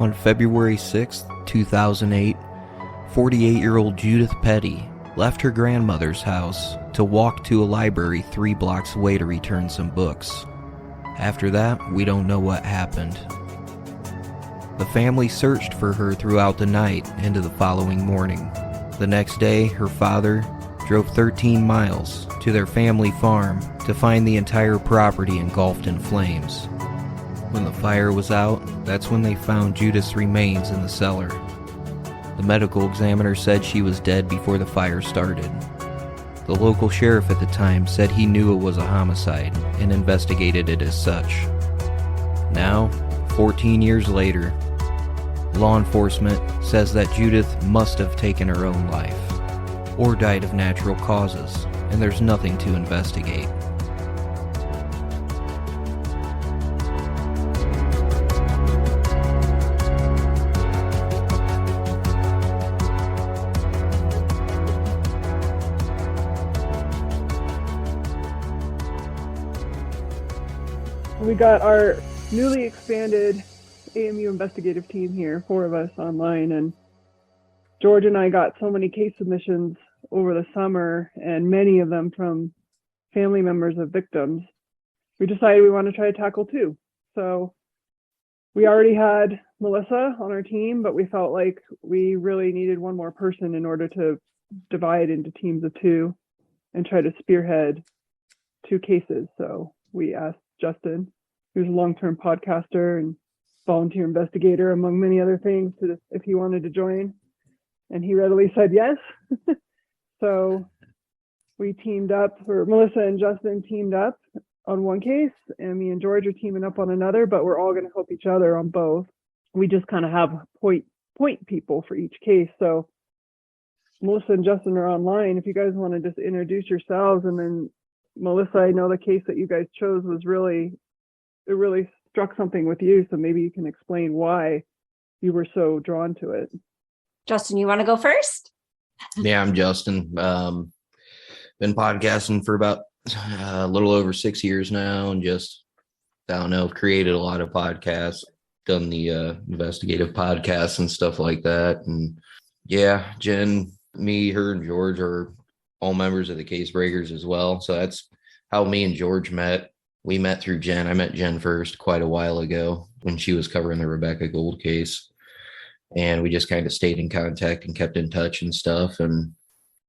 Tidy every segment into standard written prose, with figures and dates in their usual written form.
On February 6, 2008, 48-year-old Judith Petty left her grandmother's house to walk to a library 3 blocks away to return some books. After that, we don't know what happened. The family searched for her throughout the night into the following morning. The next day, her father drove 13 miles to their family farm to find the entire property engulfed in flames. When the fire was out, that's when they found Judith's remains in the cellar. The medical examiner said she was dead before the fire started. The local sheriff at the time said he knew it was a homicide and investigated it as such. Now, 14 years later, law enforcement says that Judith must have taken her own life or died of natural causes, and there's nothing to investigate. We got our newly expanded AMU investigative team here, 4 of us online, and George and I got so many case submissions over the summer, and many of them from family members of victims. We decided we want to try to tackle 2. So we already had Melissa on our team, but we felt like we really needed one more person in order to divide into teams of 2 and try to spearhead 2 cases. So we asked Justin, who's a long-term podcaster and volunteer investigator, among many other things, if he wanted to join. And he readily said yes. So we teamed up, or Melissa and Justin teamed up on one case, and me and George are teaming up on another, but we're all going to help each other on both. We just kind of have point people for each case. So Melissa and Justin are online. If you guys want to just introduce yourselves, and then Melissa, I know the case that you guys chose was really struck something with you, so maybe you can explain why you were so drawn to it. Justin, you want to go first? Yeah, I'm Justin. Been podcasting for about a little over 6 years now, and just, I don't know, created a lot of podcasts, done the investigative podcasts and stuff like that. And yeah, Jen, me, her, and George are all members of the Case Breakers as well. So that's how me and George met. We met through Jen. I met Jen first quite a while ago when she was covering the Rebecca Gold case. And we just kind of stayed in contact and kept in touch and stuff. And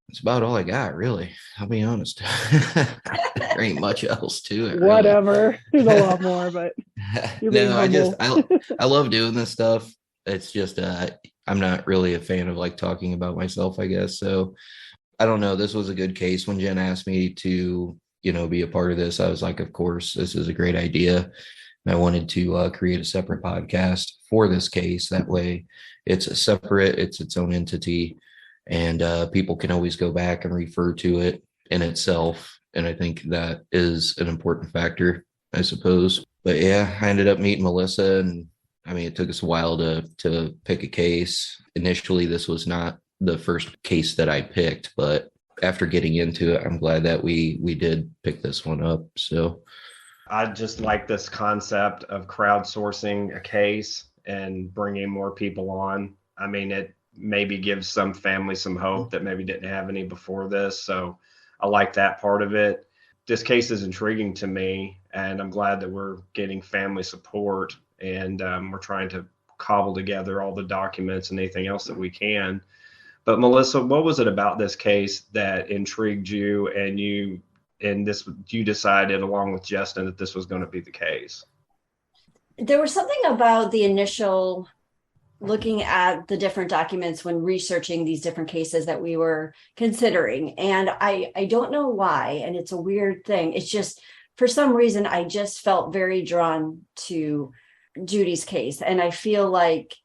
that's about all I got, really. I'll be honest. There ain't much else to it. Whatever. There's a lot more, but no, I love doing this stuff. It's just I'm not really a fan of like talking about myself, I guess. So I don't know. This was a good case. When Jen asked me to, be a part of this, I was like, of course, this is a great idea. And I wanted to create a separate podcast for this case. That way it's its own entity, and people can always go back and refer to it in itself. And I think that is an important factor, I suppose. But yeah, I ended up meeting Melissa, and it took us a while to pick a case. Initially, this was not the first case that I picked, but after getting into it, I'm glad that we did pick this one up. So I just like this concept of crowdsourcing a case and bringing more people on. It maybe gives some families some hope that maybe didn't have any before this. So I like that part of it. This case is intriguing to me, and I'm glad that we're getting family support, and we're trying to cobble together all the documents and anything else that we can. But Melissa, what was it about this case that intrigued you, and you decided along with Justin that this was going to be the case? There was something about the initial looking at the different documents when researching these different cases that we were considering. And I don't know why, and it's a weird thing. It's just, for some reason, I just felt very drawn to Judy's case. And I feel like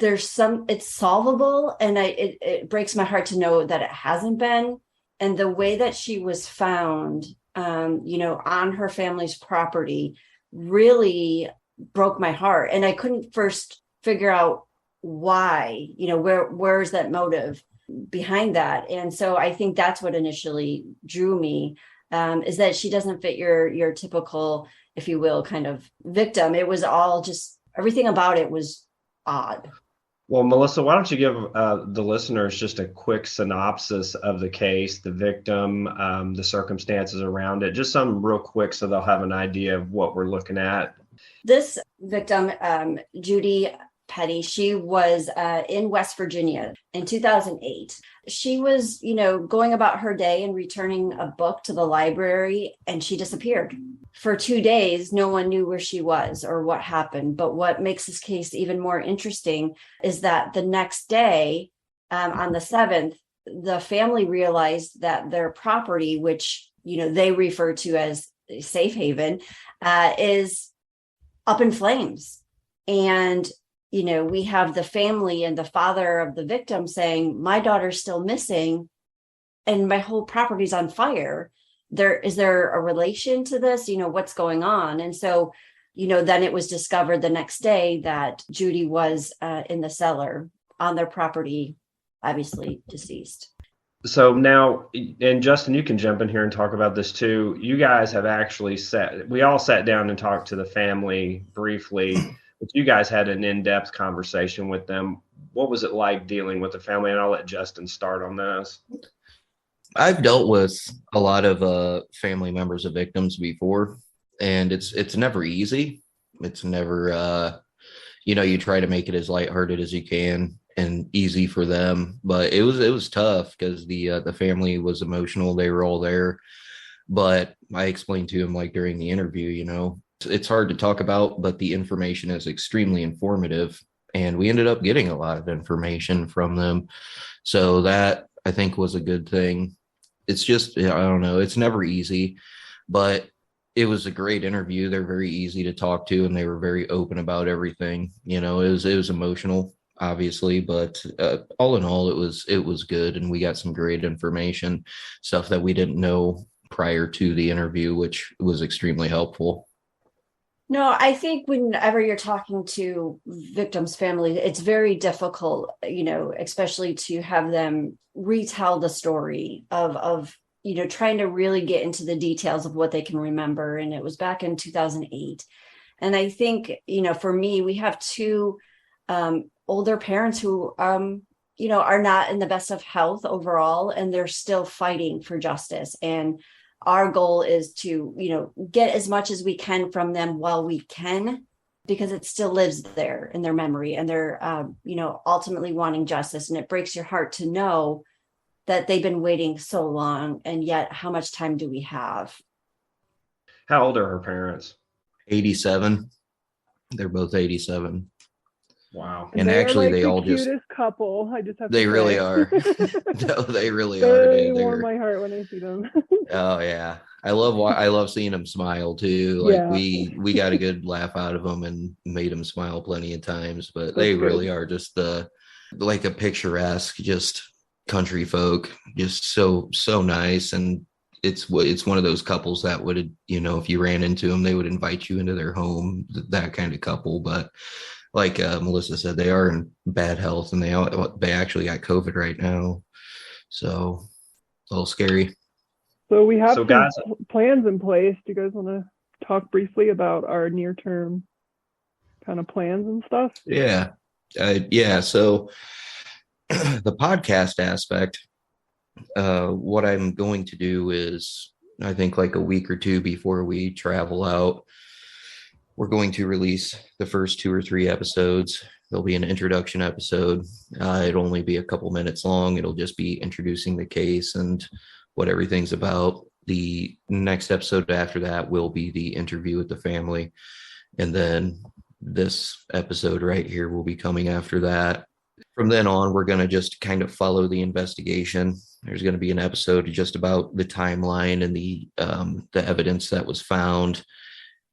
it's solvable, and it breaks my heart to know that it hasn't been. And the way that she was found, on her family's property really broke my heart. And I couldn't first figure out why, where's that motive behind that. And so I think that's what initially drew me, is that she doesn't fit your typical, if you will, kind of victim. It was all just, everything about it was odd. Well, Melissa, why don't you give the listeners just a quick synopsis of the case, the victim, the circumstances around it, just some real quick so they'll have an idea of what we're looking at. This victim, Judy Petty, she was in West Virginia in 2008. She was, going about her day and returning a book to the library, and she disappeared. For 2 days, no one knew where she was or what happened. But what makes this case even more interesting is that the next day, on the 7th, the family realized that their property, which, they refer to as a safe haven, is up in flames. And we have the family and the father of the victim saying, my daughter's still missing and my whole property's on fire. Is there a relation to this? What's going on? And so, then it was discovered the next day that Judy was in the cellar on their property, obviously deceased. So now, and Justin, you can jump in here and talk about this too. You guys have actually we all sat down and talked to the family briefly. But you guys had an in-depth conversation with them. What was it like dealing with the family? And I'll let Justin start on this. I've dealt with a lot of family members of victims before, and it's never easy. It's never, you try to make it as lighthearted as you can and easy for them. But it was tough because the family was emotional. They were all there. But I explained to him, like during the interview, it's hard to talk about, but the information is extremely informative. And we ended up getting a lot of information from them. So that, I think, was a good thing. It's just, I don't know, it's never easy, but it was a great interview. They're very easy to talk to, and they were very open about everything. It was emotional, obviously, but all in all, it was good. And we got some great information, stuff that we didn't know prior to the interview, which was extremely helpful. No, I think whenever you're talking to victims' family, it's very difficult, especially to have them retell the story of trying to really get into the details of what they can remember. And it was back in 2008. And I think, for me, we have two older parents who, are not in the best of health overall, and they're still fighting for justice. And our goal is to, get as much as we can from them while we can, because it still lives there in their memory, and they're, ultimately wanting justice. And it breaks your heart to know that they've been waiting so long, and yet how much time do we have? How old are her parents? 87. They're both 87. Wow. And actually, like they all cutest couple. I just have they to really say. are. No, they really They are. warm my heart when I see them. Oh yeah, I love seeing them smile too. Like Yeah. we got a good laugh out of them and made them smile plenty of times. But That's they good. really are just like a picturesque, just country folk, just so nice. And it's one of those couples that would, if you ran into them, they would invite you into their home. That kind of couple, but. Like Melissa said, they are in bad health, and they actually got COVID right now, so a little scary. So we have So some guys, plans in place. Do you guys want to talk briefly about our near-term kind of plans and stuff? Yeah. So the podcast aspect, what I'm going to do is, I think like a week or two before we travel out, we're going to release the first 2 or 3 episodes. There'll be an introduction episode. It'll only be a couple minutes long. It'll just be introducing the case and what everything's about. The next episode after that will be the interview with the family. And then this episode right here will be coming after that. From then on, we're going to just kind of follow the investigation. There's going to be an episode just about the timeline and the evidence that was found.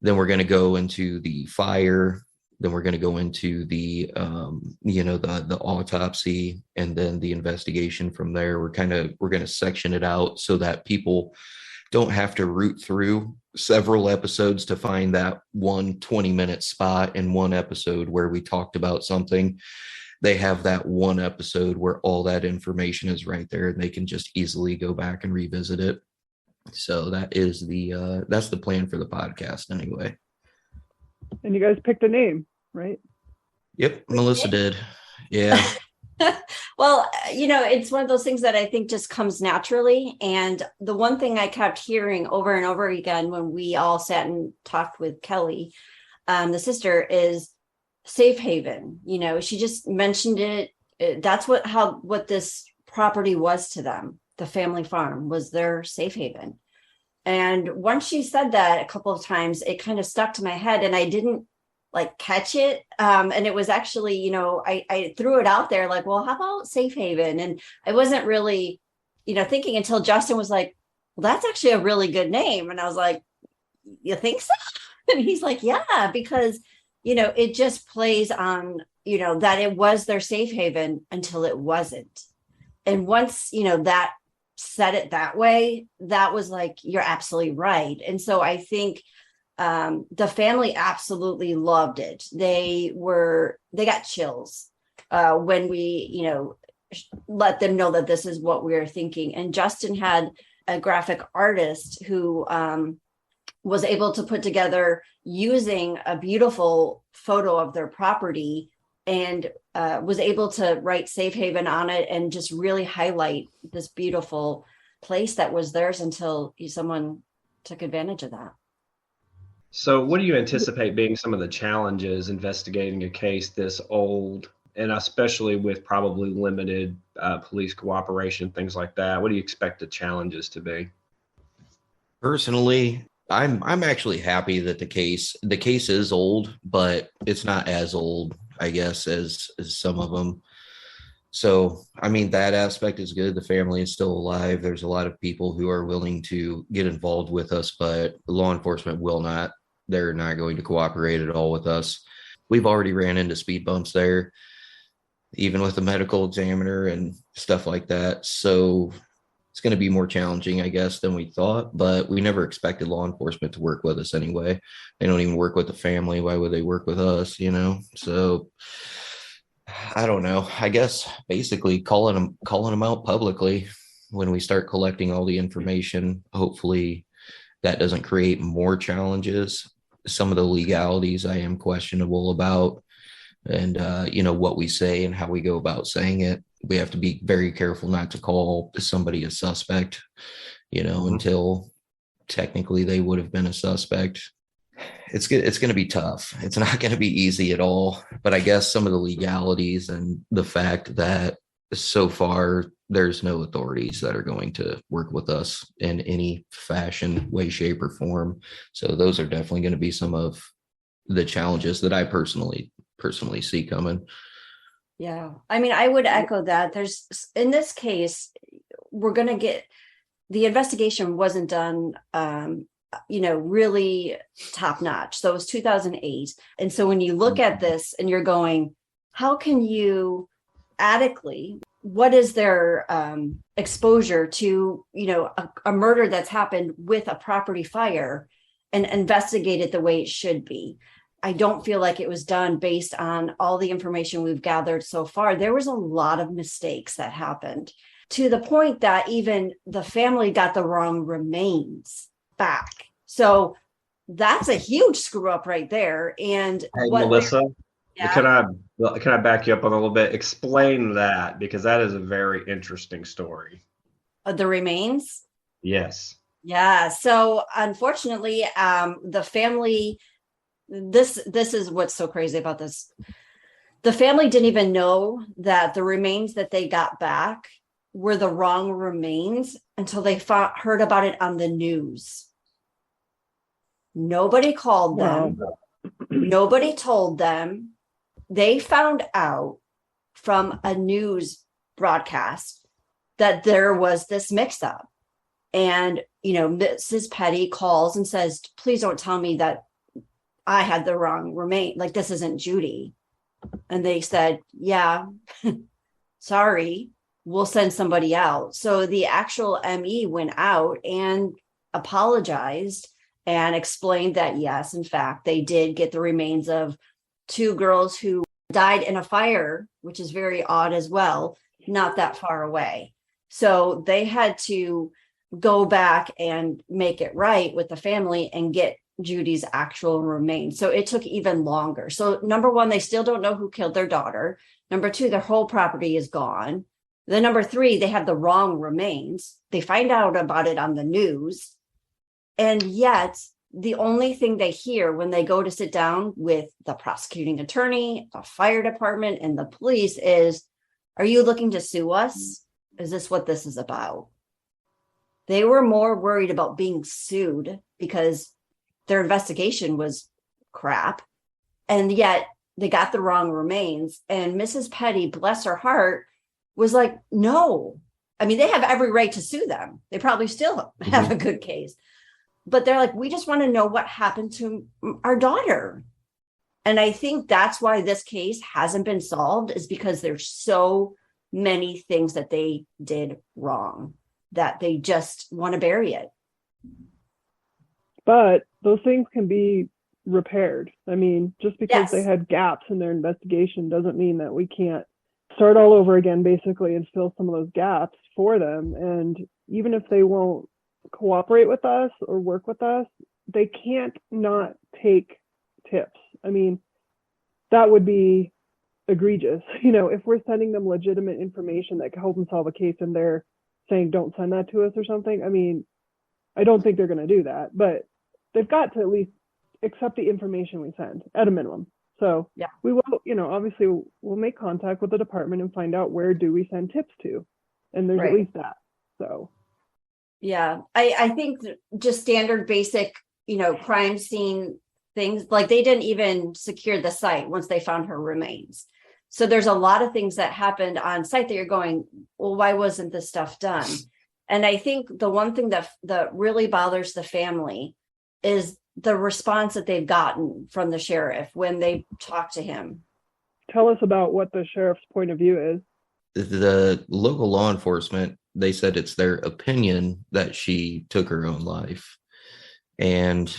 Then we're going to go into the fire. Then we're going to go into the, the autopsy, and then the investigation from there. We're going to section it out so that people don't have to root through several episodes to find that one 20-minute spot in one episode where we talked about something. They have that one episode where all that information is right there, and they can just easily go back and revisit it. So that is that's the plan for the podcast anyway. And you guys picked a name, right? Yep, Melissa did. Yeah. Well, it's one of those things that I think just comes naturally. And the one thing I kept hearing over and over again when we all sat and talked with Kelly, the sister, is safe haven. She just mentioned it. That's what this property was to them. The family farm was their safe haven. And once she said that a couple of times, it kind of stuck to my head, and I didn't catch it. And it was actually, I threw it out there like, well, how about safe haven? And I wasn't really, thinking until Justin was like, well, that's actually a really good name. And I was like, you think so? And he's like, yeah, because, it just plays on, that it was their safe haven until it wasn't. And once, that said it that way, that was like, you're absolutely right. And so I think the family absolutely loved it. They got chills when we, let them know that this is what we were thinking. And Justin had a graphic artist who was able to put together, using a beautiful photo of their property, and was able to write safe haven on it and just really highlight this beautiful place that was theirs until someone took advantage of that. So, what do you anticipate being some of the challenges investigating a case this old, and especially with probably limited police cooperation, things like that? What do you expect the challenges to be? Personally, I'm actually happy that the case is old, but it's not as old, I guess, as some of them. So, I mean, that aspect is good. The family is still alive. There's a lot of people who are willing to get involved with us, but law enforcement will not. They're not going to cooperate at all with us. We've already ran into speed bumps there, even with the medical examiner and stuff like that. So it's going to be more challenging, I guess, than we thought, but we never expected law enforcement to work with us anyway. They don't even work with the family. Why would they work with us, So I don't know. I guess basically calling them out publicly when we start collecting all the information. Hopefully that doesn't create more challenges. Some of the legalities I am questionable about, and what we say and how we go about saying it. We have to be very careful not to call somebody a suspect, until technically they would have been a suspect. It's going to be tough. It's not going to be easy at all. But I guess some of the legalities and the fact that so far there's no authorities that are going to work with us in any fashion, way, shape, or form. So those are definitely going to be some of the challenges that I personally see coming. Yeah. I mean, I would echo that. In this case, we're going to get, the investigation wasn't done, really top notch. So it was 2008. And so when you look at this and you're going, how can you adequately, what is their exposure to, a murder that's happened with a property fire, and investigate it the way it should be? I don't feel like it was done based on all the information we've gathered so far. There was a lot of mistakes that happened, to the point that even the family got the wrong remains back. So that's a huge screw up right there. And hey, Melissa, can I back you up on a little bit? Explain that, because that is a very interesting story. The remains? Yes. Yeah. So unfortunately, the family, this is what's so crazy about this. The family didn't even know that the remains that they got back were the wrong remains until they heard about it on the news. Nobody called them. Wow. Nobody told them. They found out from a news broadcast that there was this mix-up. And, Mrs. Petty calls and says, please don't tell me that I had the wrong remain. Like, this isn't Judy. And they said, yeah, sorry, we'll send somebody out. So the actual ME went out and apologized and explained that, yes, in fact, they did get the remains of two girls who died in a fire, which is very odd as well, not that far away. So they had to go back and make it right with the family and get Judy's actual remains. So it took even longer. So number one, they still don't know who killed their daughter. Number two, their whole property is gone. Then number three, they have the wrong remains. They find out about it on the news. And yet the only thing they hear when they go to sit down with the prosecuting attorney, the fire department, and the police is, are you looking to sue us? Is this what this is about? They were more worried about being sued because their investigation was crap. And yet they got the wrong remains. And Mrs. Petty, bless her heart, was like, no. I mean, they have every right to sue them. They probably still have a good case. But they're like, we just want to know what happened to our daughter. And I think that's why this case hasn't been solved, is because there's so many things that they did wrong that they just want to bury it. But those things can be repaired. I mean, just because they had gaps in their investigation doesn't mean that we can't start all over again, basically, and fill some of those gaps for them. And even if they won't cooperate with us or work with us, they can't not take tips. I mean, that would be egregious. You know, if we're sending them legitimate information that can help them solve a case and they're saying, don't send that to us or something, I mean, I don't think they're going to do that, but they've got to at least accept the information we send at a minimum. So yeah, we will, you know, obviously we'll make contact with the department and find out where do we send tips to. And there's at least that. So yeah, I think just standard basic, you know, crime scene things, like they didn't even secure the site once they found her remains. So there's a lot of things that happened on site that you're going, well, why wasn't this stuff done? And I think the one thing that really bothers the family is the response that they've gotten from the sheriff when they talk to him. Tell us about what the sheriff's point of view is. The local law enforcement, they said it's their opinion that she took her own life. And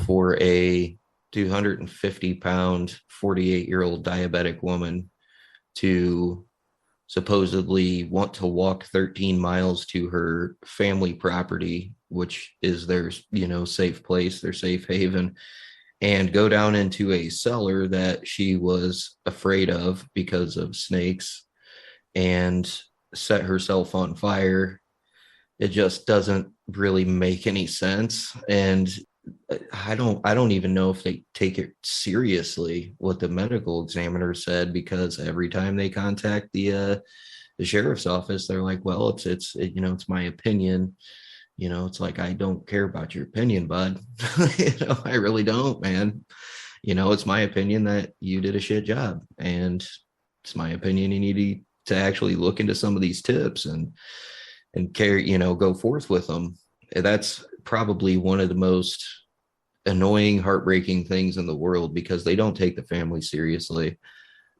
for a 250-pound, 48-year-old diabetic woman to supposedly want to walk 13 miles to her family property, which is their, you know, safe place, their safe haven, and go down into a cellar that she was afraid of because of snakes and set herself on fire. It just doesn't really make any sense. And I don't even know if they take it seriously what the medical examiner said, because every time they contact the sheriff's office, they're like, well, it's you know, it's my opinion. You know, it's like, I don't care about your opinion, bud. You know, I really don't, man. You know, it's my opinion that you did a shit job, and it's my opinion you need to actually look into some of these tips and carry, you know, go forth with them. That's probably one of the most annoying, heartbreaking things in the world, because they don't take the family seriously.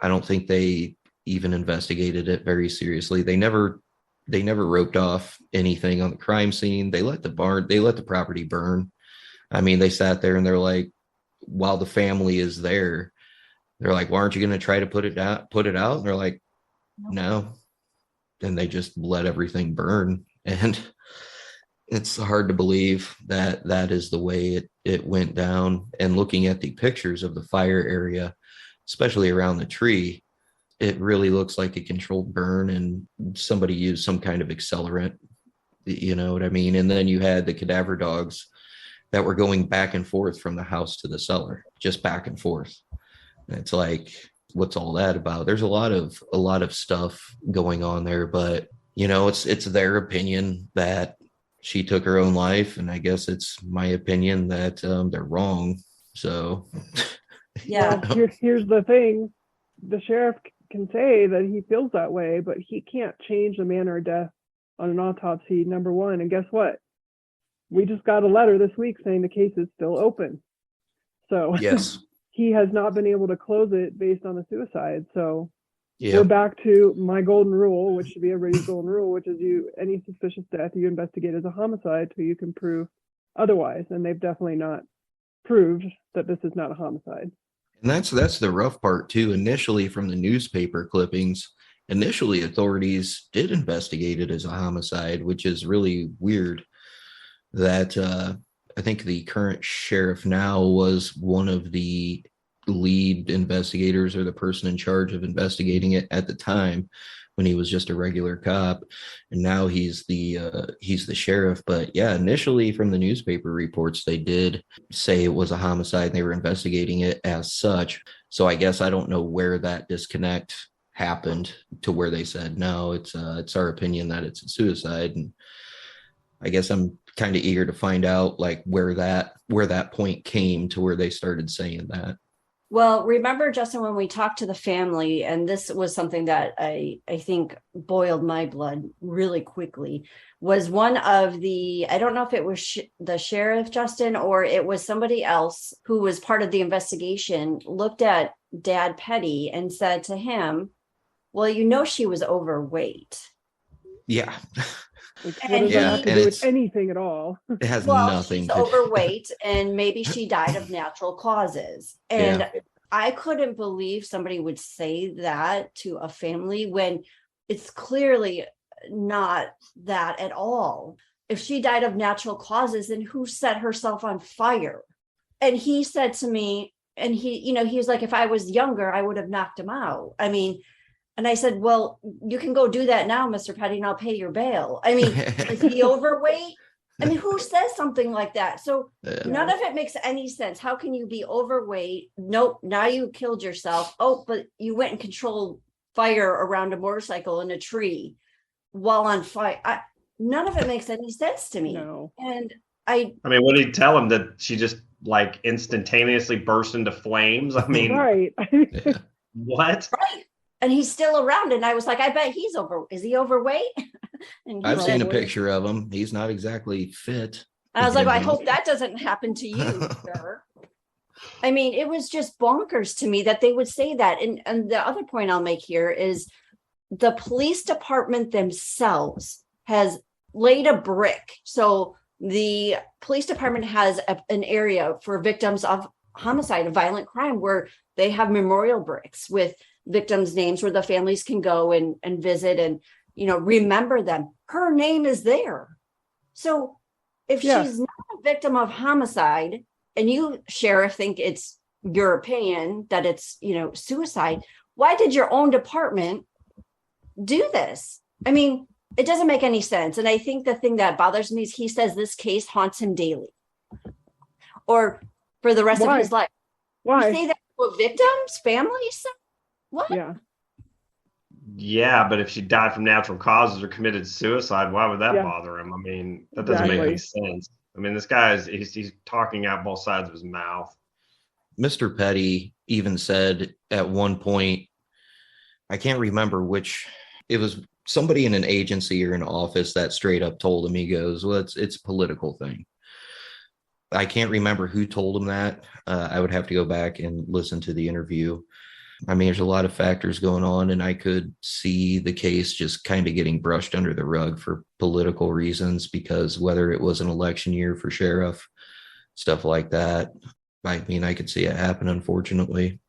I don't think they even investigated it very seriously. They never roped off anything on the crime scene. They let the property burn. I mean, they sat there and they're like, while the family is there, they're like, well, aren't you going to try to put it out? And they're like, no. And they just let everything burn. And it's hard to believe that that is the way it went down. And looking at the pictures of the fire area, especially around the tree, it really looks like a controlled burn and somebody used some kind of accelerant, you know what I mean? And then you had the cadaver dogs that were going back and forth from the house to the cellar, just back and forth. And it's like, what's all that about? There's a lot of stuff going on there, but you know, it's their opinion that she took her own life, and I guess it's my opinion that they're wrong. So yeah, here's the thing: the sheriff can say that he feels that way, but he can't change the manner of death on an autopsy, number one. And guess what? We just got a letter this week saying the case is still open. So yes, he has not been able to close it based on the suicide. So we're back to my golden rule, which should be everybody's golden rule, which is any suspicious death you investigate as a homicide till you can prove otherwise. And they've definitely not proved that this is not a homicide. And that's the rough part too. Initially, from the newspaper clippings, authorities did investigate it as a homicide, which is really weird. That I think the current sheriff now was one of the lead investigators or the person in charge of investigating it at the time when he was just a regular cop, and now he's the sheriff. But yeah, initially from the newspaper reports, they did say it was a homicide and they were investigating it as such. So I guess I don't know where that disconnect happened to where they said no, it's our opinion that it's a suicide. And I guess I'm kind of eager to find out like where that point came to where they started saying that. Well, remember, Justin, when we talked to the family, and this was something that I think boiled my blood really quickly, was one of the, I don't know if it was the sheriff, Justin, or it was somebody else who was part of the investigation, looked at Dad Petty and said to him, well, you know, she was overweight. Yeah. Which And what does that have to and do with anything at all? it has Well, nothing she's to overweight and maybe she died of natural causes. And Yeah. I couldn't believe somebody would say that to a family when it's clearly not that at all. If she died of natural causes, then who set herself on fire? And he said to me, and he was like, if I was younger, I would have knocked him out. I mean, and I said, well, you can go do that now, Mr. Petty, and I'll pay your bail. I mean, is he overweight? I mean, who says something like that? So none of it makes any sense. How can you be overweight? Nope. Now you killed yourself. Oh, but you went and controlled fire around a motorcycle in a tree while on fire. None of it makes any sense to me. No. And I mean, what did he tell him, that she just like instantaneously burst into flames? I mean, Right. Yeah. what? right. And he's still around. And I was like, I bet is he overweight? And I've seen a Probably. picture of him. He's not exactly fit. I was like, well, I hope that doesn't happen to you, sir. I mean, it was just bonkers to me that they would say that. And the other point I'll make here is the police department themselves has laid a brick. So the police department has an area for victims of homicide, of violent crime, where they have memorial bricks with victims' names where the families can go and visit and, remember them. Her name is there. So if she's not a victim of homicide and you, sheriff, think it's your opinion that it's, suicide, why did your own department do this? I mean, it doesn't make any sense. And I think the thing that bothers me is he says this case haunts him daily or for the rest of his life. Why? You say that to victims, families? What? Yeah, but if she died from natural causes or committed suicide, why would that bother him? I mean, that doesn't make any sense. I mean, this guy he's talking out both sides of his mouth. Mr. Petty even said at one point, I can't remember which, it was somebody in an agency or an office that straight up told him, he goes, well, it's a political thing. I can't remember who told him that. I would have to go back and listen to the interview. I mean, there's a lot of factors going on, and I could see the case just kind of getting brushed under the rug for political reasons, because whether it was an election year for sheriff, stuff like that, I mean, I could see it happen, unfortunately.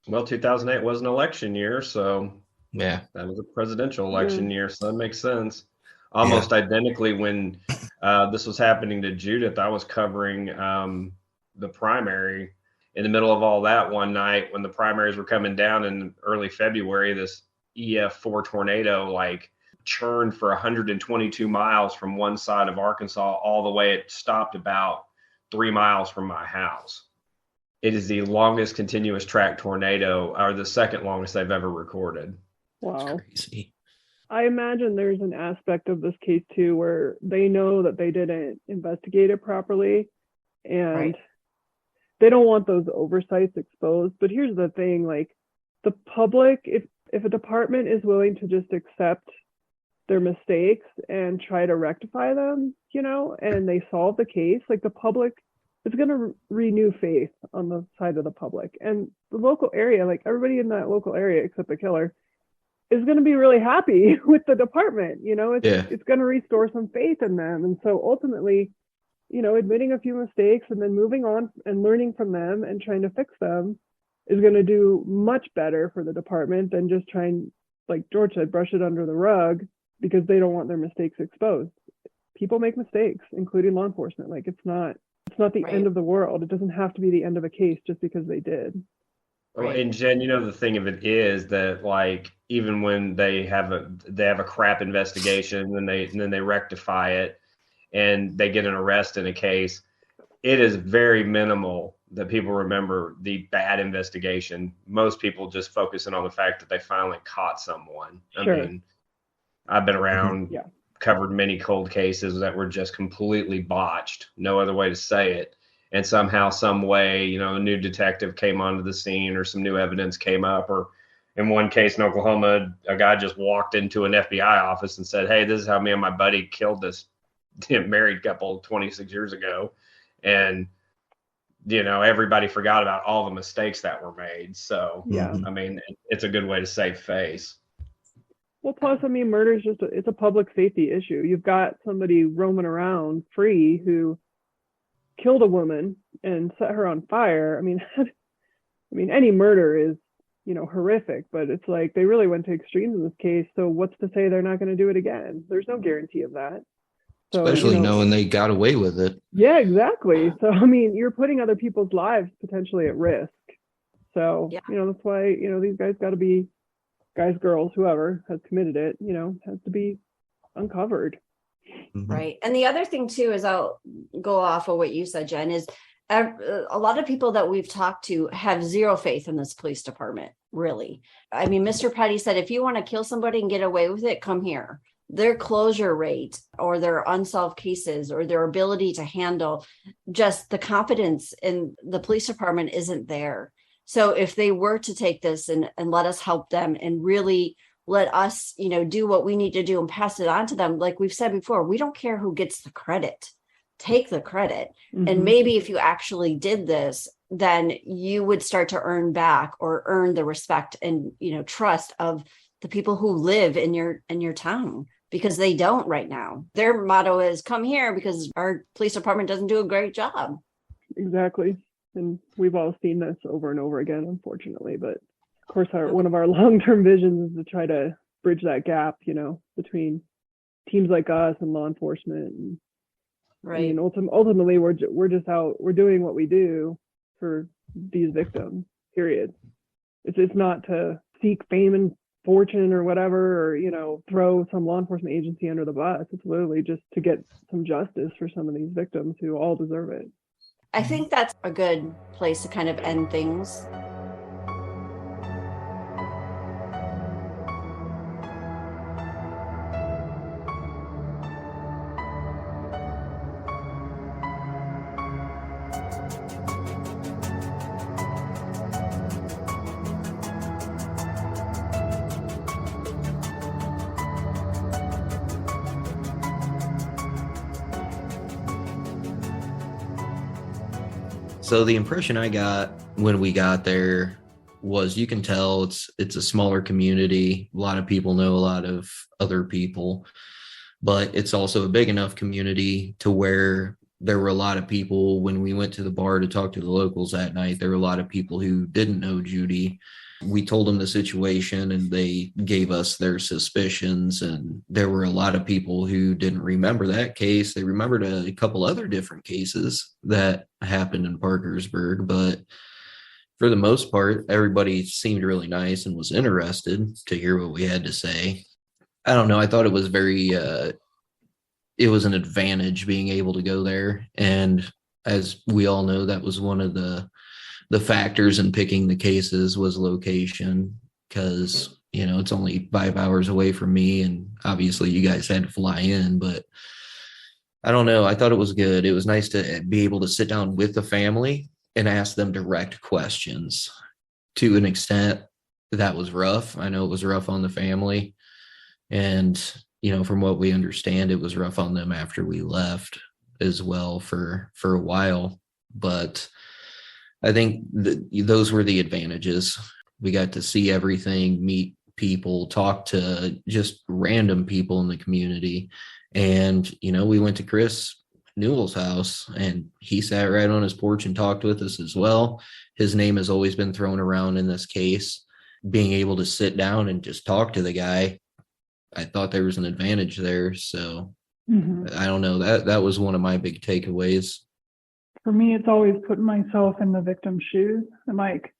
Well, 2008 was an election year, so yeah, that was a presidential election year, so that makes sense. Almost identically when this was happening to Judith, I was covering the primary. In the middle of all that one night when the primaries were coming down in early February, this EF4 tornado like churned for 122 miles from one side of Arkansas all the way. It stopped about 3 miles from my house. It is the longest continuous track tornado, or the second longest they've ever recorded. Wow. That's crazy. I imagine there's an aspect of this case too where they know that they didn't investigate it properly, and they don't want those oversights exposed. But here's the thing, like the public, if a department is willing to just accept their mistakes and try to rectify them, and they solve the case, like the public is going to renew faith on the side of the public. And the local area, like everybody in that local area except the killer, is going to be really happy with the department. It's going to restore some faith in them. And so ultimately, admitting a few mistakes and then moving on and learning from them and trying to fix them is going to do much better for the department than just trying, like George said, brush it under the rug because they don't want their mistakes exposed. People make mistakes, including law enforcement. Like, it's not It's not the Right. end of the world. It doesn't have to be the end of a case just because they did. Well, Right. and Jen, the thing of it is that like even when they have a crap investigation and then they rectify it and they get an arrest in a case, it is very minimal that people remember the bad investigation. Most people just focusing on the fact that they finally caught someone. Sure. I mean, I've been around, Yeah. covered many cold cases that were just completely botched, no other way to say it. And somehow, some way, a new detective came onto the scene or some new evidence came up. Or in one case in Oklahoma, a guy just walked into an FBI office and said, "Hey, this is how me and my buddy killed this married couple 26 years ago." And, everybody forgot about all the mistakes that were made. So, Yeah. I mean, it's a good way to save face. Well, plus, I mean, murder is it's a public safety issue. You've got somebody roaming around free who killed a woman and set her on fire. I mean, any murder is, horrific, but it's like they really went to extremes in this case. So what's to say they're not going to do it again? There's no guarantee of that. So, Especially knowing they got away with it. Yeah, exactly. So, I mean, you're putting other people's lives potentially at risk. So, Yeah. that's why, these guys got to be, guys, girls, whoever has committed it, has to be uncovered. Mhm. Right. And the other thing too is, I'll go off of what you said, Jen, is a lot of people that we've talked to have zero faith in this police department, really. I mean, Mr. Petty said, if you want to kill somebody and get away with it, come here. Their closure rate or their unsolved cases or their ability to handle, just the confidence in the police department isn't there. So if they were to take this and let us help them and really let us, do what we need to do and pass it on to them, like we've said before, we don't care who gets the credit. Take the credit. Mhm. And maybe if you actually did this, then you would start to earn back or earn the respect and, trust of the people who live in your town, because they don't right now. Their motto is come here because our police department doesn't do a great job. Exactly. And we've all seen this over and over again, unfortunately. But of course, one of our long-term visions is to try to bridge that gap, between teams like us and law enforcement. And, Right. I mean, ultimately, we're just out. We're doing what we do for these victims. Period. It's not to seek fame and fortune or whatever, or throw some law enforcement agency under the bus. It's literally just to get some justice for some of these victims who all deserve it. I think that's a good place to kind of end things. So the impression I got when we got there was you can tell it's a smaller community. A lot of people know a lot of other people, but it's also a big enough community to where there were a lot of people when we went to the bar to talk to the locals that night. There were a lot of people who didn't know Judy. We told them the situation and they gave us their suspicions. And there were a lot of people who didn't remember that case. They remembered a couple other different cases that happened in Parkersburg, but for the most part, everybody seemed really nice and was interested to hear what we had to say. I don't know. I thought it was it was an advantage being able to go there. And as we all know, that was one of the factors in picking the cases was location, because, it's only 5 hours away from me. And obviously you guys had to fly in, but I don't know. I thought it was good. It was nice to be able to sit down with the family and ask them direct questions. To an extent, that was rough. I know it was rough on the family. And, from what we understand, it was rough on them after we left as well for a while. But I think those were the advantages. We got to see everything, meet people, talk to just random people in the community. And, we went to Chris Newell's house and he sat right on his porch and talked with us as well. His name has always been thrown around in this case. Being able to sit down and just talk to the guy, I thought there was an advantage there. So I don't know, that was one of my big takeaways. For me, it's always putting myself in the victim's shoes and like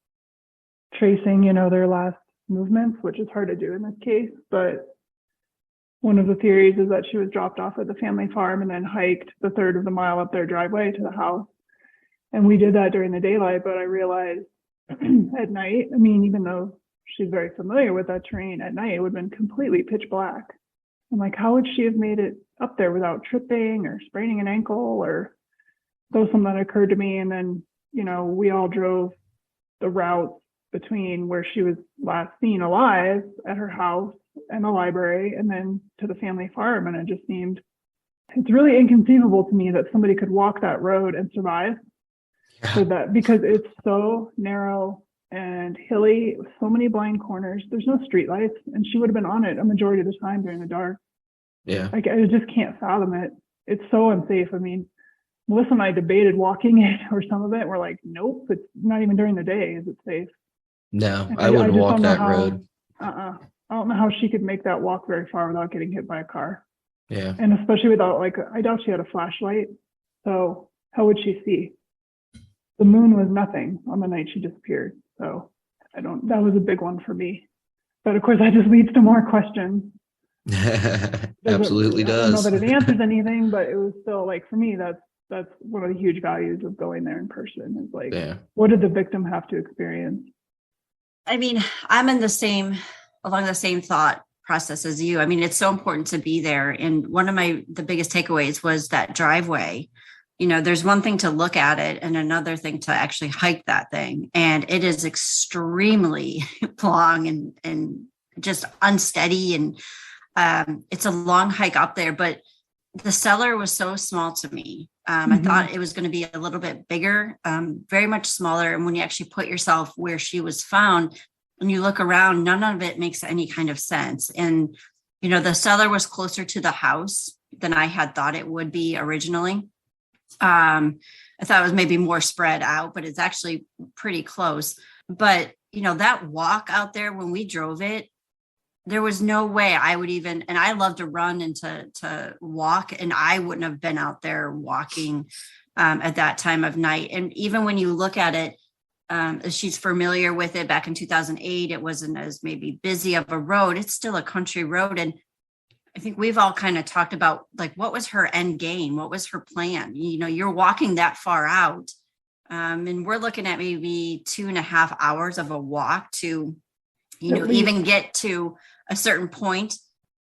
tracing, their last movements, which is hard to do in this case. But one of the theories is that she was dropped off at the family farm and then hiked the third of the mile up their driveway to the house. And we did that during the daylight, but I realized at night, even though she's very familiar with that terrain, at night it would have been completely pitch black. I'm like, how would she have made it up there without tripping or spraining an ankle? Or that was something that occurred to me. And then, we all drove the route between where she was last seen alive at her house and the library and then to the family farm. And it just seemed, it's really inconceivable to me that somebody could walk that road and survive. So that, because it's so narrow and hilly with so many blind corners, there's no street lights, and she would have been on it a majority of the time during the dark. Yeah. Like, I just can't fathom it. It's so unsafe. Melissa and I debated walking it or some of it. We're like, nope, it's not even during the day. Is it safe? No, I wouldn't walk that road. I don't know how she could make that walk very far without getting hit by a car. Yeah. And especially without, I doubt she had a flashlight. So how would she see? The moon was nothing on the night she disappeared. So that was a big one for me. But of course, that just leads to more questions. Absolutely does. I don't know that it answers anything, but it was still for me, that's one of the huge values of going there in person is what did the victim have to experience? I'm along the same thought process as you. It's so important to be there. And one of the biggest takeaways was that driveway. There's one thing to look at it and another thing to actually hike that thing. And it is extremely long and just unsteady. And it's a long hike up there, but the cellar was so small to me. I thought it was going to be a little bit bigger, very much smaller. And when you actually put yourself where she was found, when you look around, none of it makes any kind of sense. And, the cellar was closer to the house than I had thought it would be originally. I thought it was maybe more spread out, but it's actually pretty close. But, that walk out there when we drove it, there was no way I would even, and I love to run and to walk, and I wouldn't have been out there walking at that time of night. And even when you look at it, she's familiar with it. Back in 2008, it wasn't as maybe busy of a road. It's still a country road. And I think we've all kind of talked about what was her end game? What was her plan? You're walking that far out. And we're looking at maybe 2.5 hours of a walk to, even get to a certain point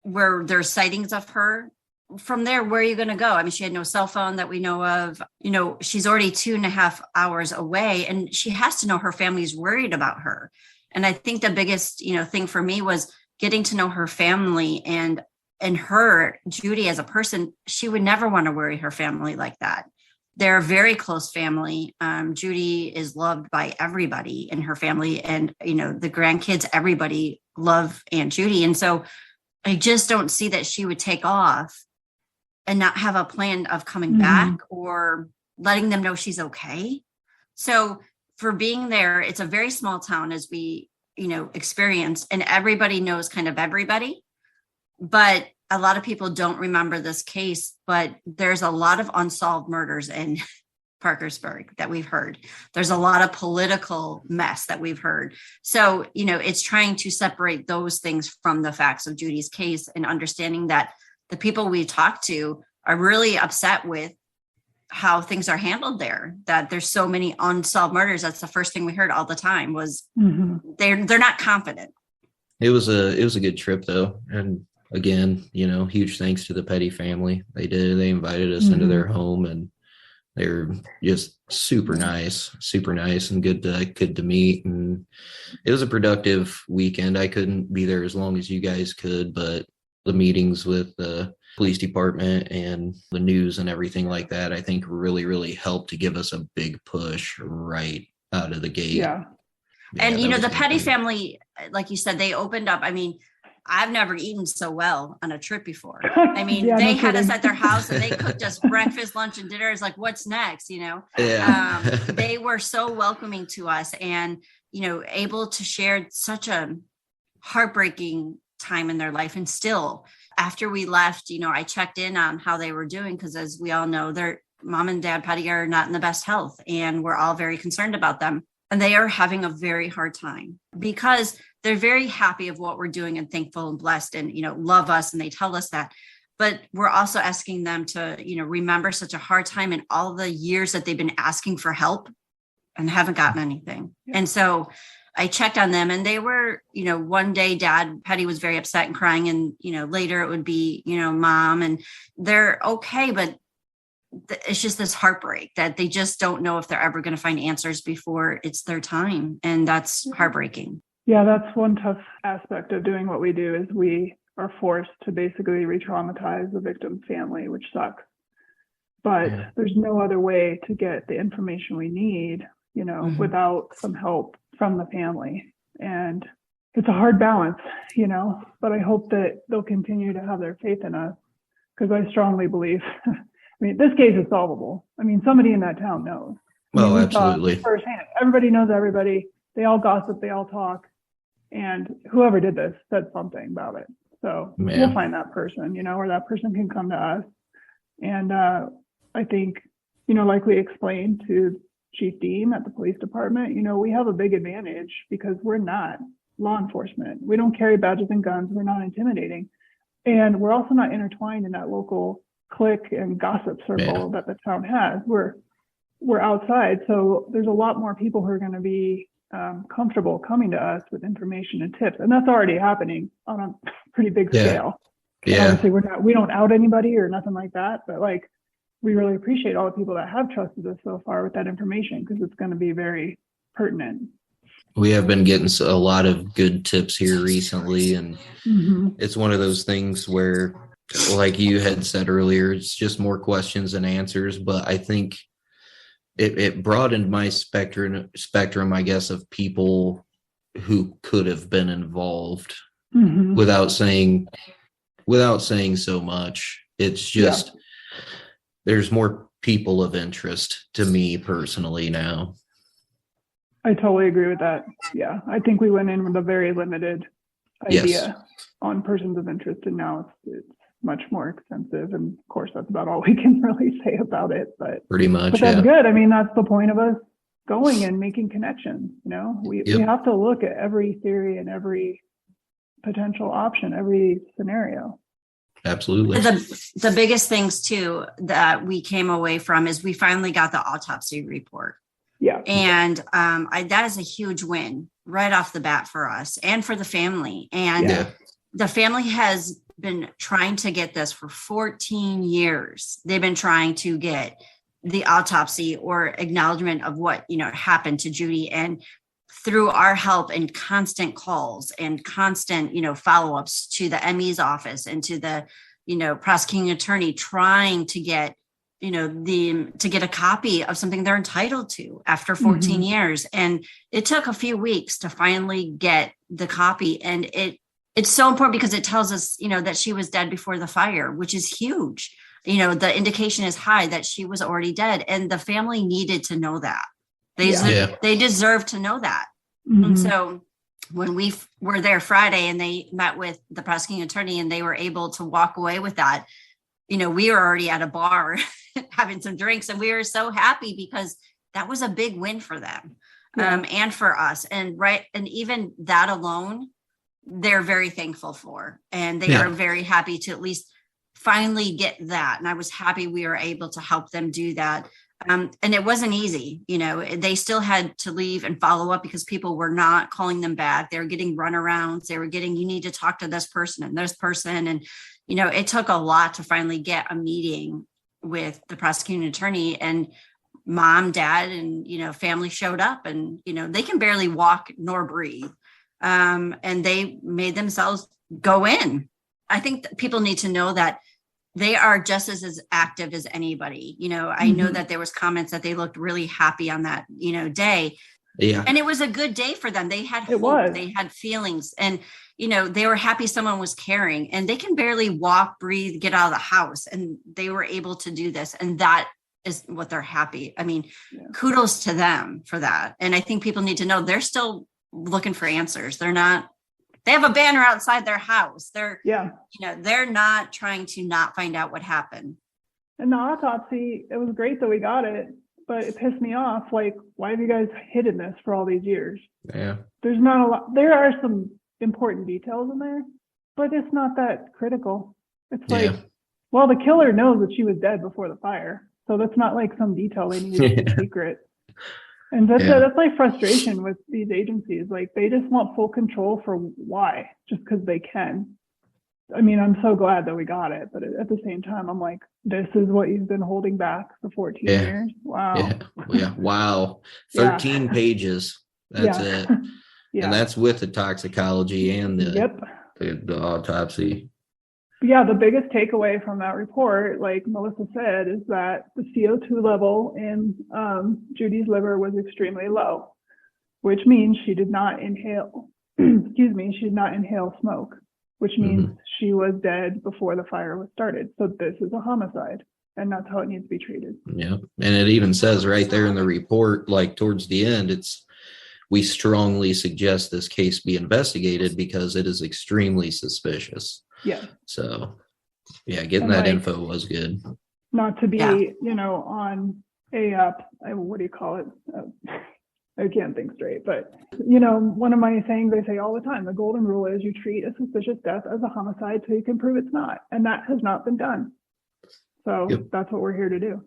where there's sightings of her. From there, where are you going to go? She had no cell phone that we know of. She's already 2.5 hours away, and she has to know her family's worried about her. And I think the biggest, thing for me was getting to know her family and her, Judy, as a person. She would never want to worry her family like that. They're a very close family. Judy is loved by everybody in her family, and, the grandkids, everybody love Aunt Judy. And so I just don't see that she would take off and not have a plan of coming back or letting them know she's okay. So for being there, it's a very small town, as we, experience, and everybody knows kind of everybody. But a lot of people don't remember this case, but there's a lot of unsolved murders in Parkersburg that we've heard. There's a lot of political mess that we've heard. So, it's trying to separate those things from the facts of Judy's case and understanding that the people we talk to are really upset with how things are handled there, that there's so many unsolved murders. That's the first thing we heard all the time was they're not confident. It was a good trip though. And again, huge thanks to the Petty family. They invited us into their home, and they're just super nice and good to meet. And it was a productive weekend. I couldn't be there as long as you guys could, but the meetings with the police department and the news and everything like that, I think really, really helped to give us a big push right out of the gate. Yeah. And, the Petty family, like you said, they opened up. I've never eaten so well on a trip before. They had us at their house and they cooked us breakfast, lunch, and dinner. It's like, what's next? Yeah. They were so welcoming to us and, able to share such a heartbreaking time in their life. And still, after we left, I checked in on how they were doing, because as we all know, mom and dad Patty are not in the best health, and we're all very concerned about them. And they are having a very hard time because they're very happy of what we're doing and thankful and blessed and, love us. And they tell us that. But we're also asking them to, remember such a hard time and all the years that they've been asking for help and haven't gotten anything. Yeah. And so I checked on them, and they were, one day Patty was very upset and crying. And, later it would be, mom, and they're okay. But it's just this heartbreak that they just don't know if they're ever going to find answers before it's their time. And that's heartbreaking. Yeah, that's one tough aspect of doing what we do is we are forced to basically re-traumatize the victim's family, which sucks. But there's no other way to get the information we need, without some help from the family. And it's a hard balance, but I hope that they'll continue to have their faith in us, because I strongly believe, this case is solvable. Somebody in that town knows. Oh, absolutely. Firsthand. Everybody knows everybody. They all gossip, they all talk. And whoever did this said something about it. So we'll find that person, or that person can come to us. And I think, like we explained to Chief Dean at the police department, we have a big advantage because we're not law enforcement. We don't carry badges and guns. We're not intimidating. And we're also not intertwined in that local clique and gossip circle that the town has. We're outside. So there's a lot more people who are going to be comfortable coming to us with information and tips. And that's already happening on a pretty big scale. Yeah. Obviously we don't out anybody or nothing like that, but we really appreciate all the people that have trusted us so far with that information, because it's going to be very pertinent. We have been getting a lot of good tips here recently, and it's one of those things where, like you had said earlier, it's just more questions than answers. But I think it broadened my spectrum, I guess, of people who could have been involved without saying so much. It's just there's more people of interest to me personally now. I totally agree with that. Yeah, I think we went in with a very limited idea on persons of interest, and now it's much more extensive. And of course, that's about all we can really say about it. But pretty much, but that's good. That's the point of us going and making connections. We have to look at every theory and every potential option, every scenario. Absolutely. The biggest things too that we came away from is we finally got the autopsy report. Yeah. And that is a huge win right off the bat for us and for the family. And the family has been trying to get this for 14 years. They've been trying to get the autopsy or acknowledgement of what, happened to Judy. And through our help and constant calls and constant, follow-ups to the ME's office and to the, prosecuting attorney, trying to get, to get a copy of something they're entitled to after 14 years. And it took a few weeks to finally get the copy. And it's so important because it tells us, that she was dead before the fire, which is huge. The indication is high that she was already dead, and the family needed to know that. They deserve to know that. And so when we were there Friday and they met with the prosecuting attorney and they were able to walk away with that, we were already at a bar having some drinks, and we were so happy because that was a big win for them and for us. And even that alone, they're very thankful for, and they are very happy to at least finally get that. And I was happy we were able to help them do that. And it wasn't easy. They still had to leave and follow up because people were not calling them back. They were getting runarounds. They were getting, you need to talk to this person and this person. And, it took a lot to finally get a meeting with the prosecuting attorney, and mom, dad, and, family showed up, and, they can barely walk nor breathe. And they made themselves go in. I think that people need to know that they are just as active as anybody. I know that there was comments that they looked really happy on that, day. Yeah. And it was a good day for them. They had hope, they had feelings, and, they were happy someone was caring, and they can barely walk, breathe, get out of the house. And they were able to do this. And that is what they're happy. Kudos to them for that. And I think people need to know they're still looking for answers. They have a banner outside their house. They're not trying to not find out what happened. And the autopsy, it was great that we got it, but it pissed me off. Like, why have you guys hidden this for all these years? Yeah. There's not a lot. There are some important details in there, but it's not that critical. It's like, well, the killer knows that she was dead before the fire. So that's not like some detail they need to keep secret. And that's my frustration with these agencies. Like, they just want full control for why, just because they can. I mean, I'm so glad that we got it, but at the same time, I'm like, this is what you've been holding back for 14 years. Wow. Yeah. Wow. 13 pages. That's it. Yeah. And that's with the toxicology and the autopsy. Yeah, the biggest takeaway from that report, like Melissa said, is that the CO2 level in Judy's liver was extremely low, which means she did not inhale, she did not inhale smoke, which means she was dead before the fire was started. So this is a homicide, and that's how it needs to be treated. Yeah. And it even says right there in the report, like towards the end, we strongly suggest this case be investigated because it is extremely suspicious. Yeah. So, getting that info was good. Not to be, on what do you call it? I can't think straight, but, one of my sayings I say all the time, the golden rule is you treat a suspicious death as a homicide till you can prove it's not. And that has not been done. So that's what we're here to do.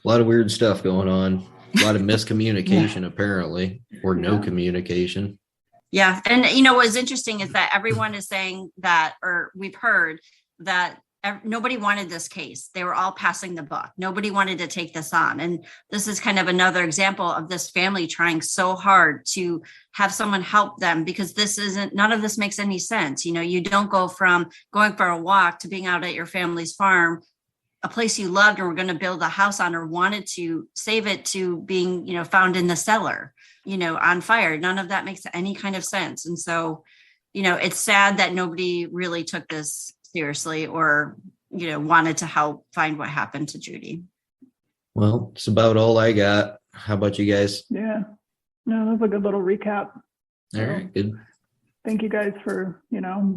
A lot of weird stuff going on. A lot of miscommunication, apparently, or no communication. Yeah. And, what's interesting is that everyone is saying that, or we've heard that nobody wanted this case. They were all passing the buck. Nobody wanted to take this on. And this is kind of another example of this family trying so hard to have someone help them, because none of this makes any sense. You don't go from going for a walk to being out at your family's farm, a place you loved and were going to build a house on or wanted to save it, to being, found in the cellar, on fire. None of that makes any kind of sense. And so, it's sad that nobody really took this seriously or, wanted to help find what happened to Judy. Well, it's about all I got. How about you guys? Yeah. No, that was a good little recap. All right, good. Thank you guys for,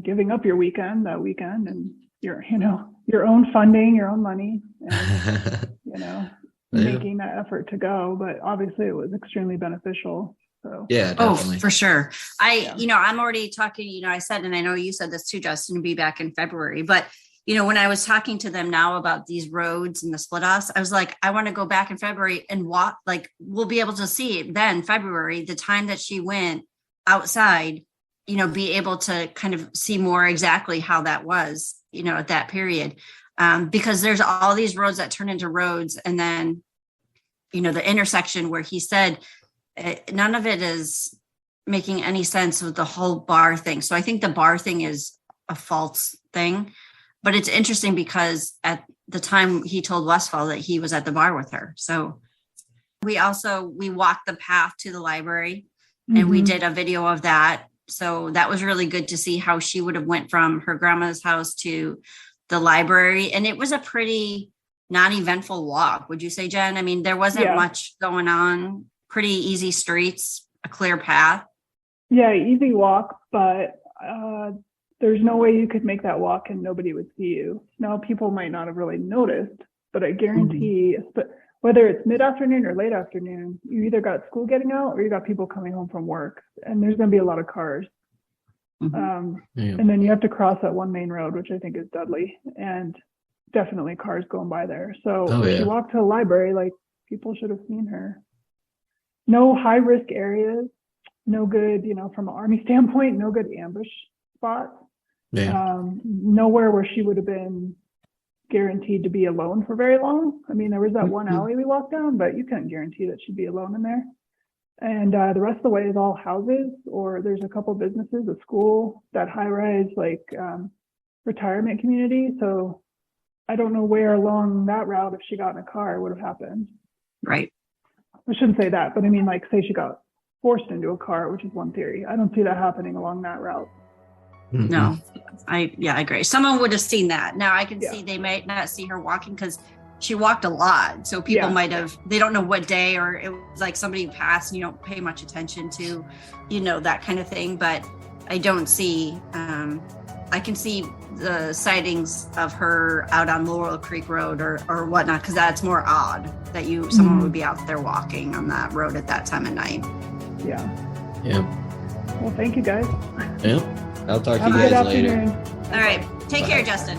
giving up your weekend and your own funding, your own money, and, making that effort to go. But obviously it was extremely beneficial. So definitely. Oh, for sure. I'm already talking, I said, and I know you said this too, Justin, to be back in February, but when I was talking to them now about these roads and the split offs, I was like, I want to go back in February and walk, like we'll be able to see then February, the time that she went outside, be able to kind of see more exactly how that was, at that period. Because there's all these roads that turn into roads. And then, the intersection where he said none of it is making any sense with the whole bar thing. So I think the bar thing is a false thing, but it's interesting because at the time he told Westfall that he was at the bar with her. So we walked the path to the library and we did a video of that. So that was really good to see how she would have went from her grandma's house to the library. And it was a pretty non-eventful walk. Would you say, Jen? I mean, there wasn't much going on, pretty easy streets, a clear path. Yeah, easy walk, but there's no way you could make that walk and nobody would see you. Now, people might not have really noticed, but I guarantee, whether it's mid-afternoon or late afternoon, you either got school getting out or you got people coming home from work, and there's going to be a lot of cars. And then you have to cross that one main road, which I think is Dudley, and definitely cars going by there. So if she walked to the library, like, people should have seen her. No high risk areas, no good, from an Army standpoint, no good ambush spots. Nowhere where she would have been guaranteed to be alone for very long. I mean, there was that one alley we walked down, but you couldn't guarantee that she'd be alone in there. And the rest of the way is all houses, or there's a couple businesses, a school, that high-rise retirement community. So I don't know where along that route, if she got in a car, would have happened. Right. I shouldn't say that, but I mean, say she got forced into a car, which is one theory. I don't see that happening along that route. No, I agree. Someone would have seen that. Now I can see they might not see her walking because she walked a lot. So people might have, they don't know what day, or it was like somebody passed and you don't pay much attention to, that kind of thing. But I don't see I can see the sightings of her out on Laurel Creek Road or whatnot, because that's more odd that someone would be out there walking on that road at that time of night. Yeah. Yep. Well, thank you guys. Yep. I'll talk to Have you a good guys later. afternoon. All right. Take care, Justin.